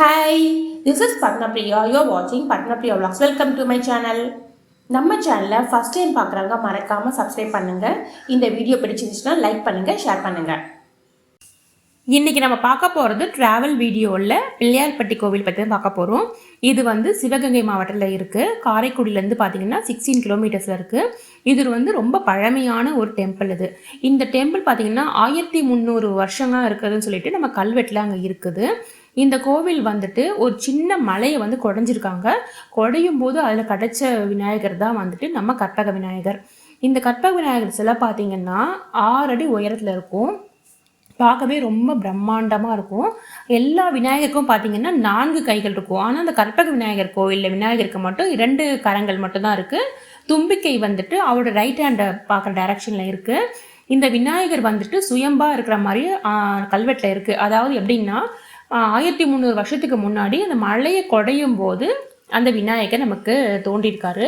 Hi, this is Padmapriya. You are watching Padmapriya Vlogs. Welcome to my channel. நம்ம சேனலை first time பார்க்குறவங்க மறக்காமல் subscribe பண்ணுங்கள். இந்த வீடியோ பிடிச்சிருந்துச்சுன்னா லைக் பண்ணுங்கள், ஷேர் பண்ணுங்கள். இன்றைக்கி நம்ம பார்க்க போகிறது ட்ராவல் வீடியோவில் பிள்ளையார்பட்டி கோவில் பற்றி தான் பார்க்க போகிறோம். இது சிவகங்கை மாவட்டத்தில் இருக்குது. காரைக்குடியிலேருந்து பார்த்தீங்கன்னா 16 கிலோமீட்டர்ஸில் இருக்குது. இது ரொம்ப பழமையான ஒரு டெம்பிள். இந்த டெம்பிள் பார்த்தீங்கன்னா 1300 வருஷங்களாக இருக்குதுன்னு சொல்லிட்டு நம்ம கல்வெட்டில் அங்கே இருக்குது. இந்த கோவில் ஒரு சின்ன மலையை குடைஞ்சிருக்காங்க. குடையும் போது அதில் கிடைச்ச விநாயகர் தான் நம்ம கற்பக விநாயகர். இந்த கற்பக விநாயகர் சிலை பார்த்தீங்கன்னா 6 அடி உயரத்தில் இருக்கும். பார்க்கவே ரொம்ப பிரம்மாண்டமாக இருக்கும். எல்லா விநாயகருக்கும் பார்த்தீங்கன்னா 4 கைகள் இருக்கும். ஆனால் அந்த கற்பக விநாயகர் கோவிலில் விநாயகருக்கு மட்டும் 2 கரங்கள் மட்டும்தான் இருக்குது. தும்பிக்கை அவரோட ரைட் ஹேண்டை பார்க்குற டைரக்ஷனில் இருக்குது. இந்த விநாயகர் சுயம்பாக இருக்கிற மாதிரி கல்வெட்டில் இருக்குது. அதாவது எப்படின்னா 1300 வருஷத்துக்கு முன்னாடி அந்த மலையை குடையும் போது அந்த விநாயகர் நமக்கு தோன்றியிருக்காரு.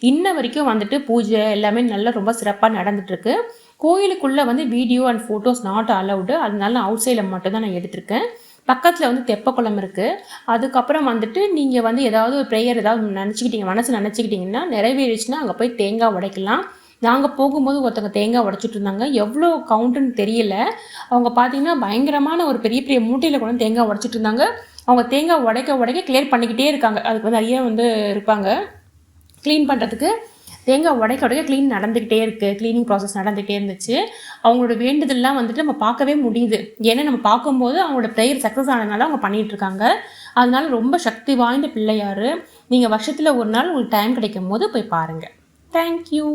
இன்ன வரைக்கும் பூஜை எல்லாமே நல்லா ரொம்ப சிறப்பாக நடந்துட்டுருக்கு. கோயிலுக்குள்ளே video and photos not allowed. அதனால அவுட் சைடில் மட்டும்தான் நான் எடுத்திருக்கேன். பக்கத்தில் தெப்பக்குளம் இருக்குது. அதுக்கப்புறம் நீங்கள் ஏதாவது ஒரு ப்ரேயர் ஏதாவது மனசு நினச்சிக்கிட்டிங்கன்னா நிறைவேறிச்சுன்னா அங்கே போய் தேங்காய் உடைக்கலாம். நாங்கள் போகும்போது ஒருத்தவங்க தேங்காய் உடைச்சிட்டு இருந்தாங்க. எவ்வளோ கவுண்ட்டுன்னு தெரியல. அவங்க பார்த்தீங்கன்னா பயங்கரமான ஒரு பெரிய பெரிய மூட்டையில் கூட தேங்காய் உடைச்சிட்டு இருந்தாங்க. அவங்க தேங்காய் உடைக்க கிளியர் பண்ணிக்கிட்டே இருக்காங்க. அதுக்கு நிறைய இருப்பாங்க க்ளீன் பண்ணுறதுக்கு. தேங்காய் உடைக்க க்ளீன் நடந்துக்கிட்டே இருக்குது. க்ளீனிங் ப்ராசஸ் நடந்துகிட்டே இருந்துச்சு. அவங்களோட வேண்டுதல்லாம் நம்ம பார்க்கவே முடியுது. ஏன்னா நம்ம பார்க்கும்போது அவங்களோட ப்ரேயர் சக்ஸஸ் ஆனதுனால அவங்க பண்ணிகிட்ருக்காங்க. அதனால ரொம்ப சக்தி வாய்ந்த பிள்ளையார். நீங்கள் வருஷத்தில் ஒரு நாள் உங்களுக்கு டைம் கிடைக்கும் போது போய் பாருங்கள். தேங்க்யூ.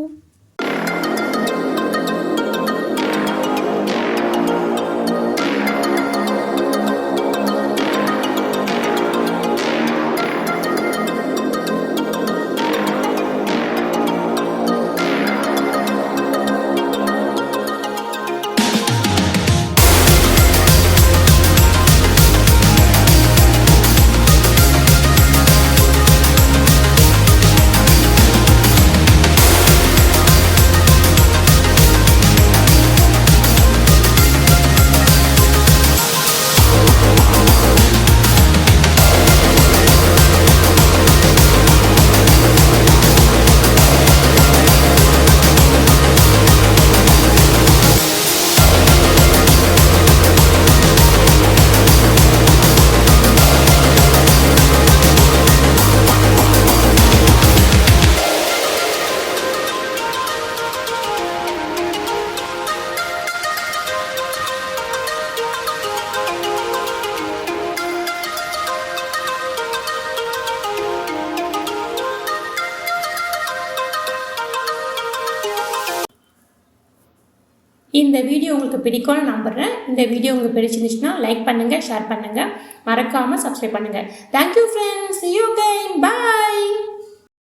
இந்த வீடியோ உங்களுக்கு பிடிக்கும்னு நம்புகிறேன். இந்த வீடியோ உங்களுக்கு பிடிச்சிருந்துச்சுன்னா லைக் பண்ணுங்கள், ஷேர் பண்ணுங்கள், மறக்காமல் சப்ஸ்கிரைப் பண்ணுங்கள். Thank you friends. See you again. Bye.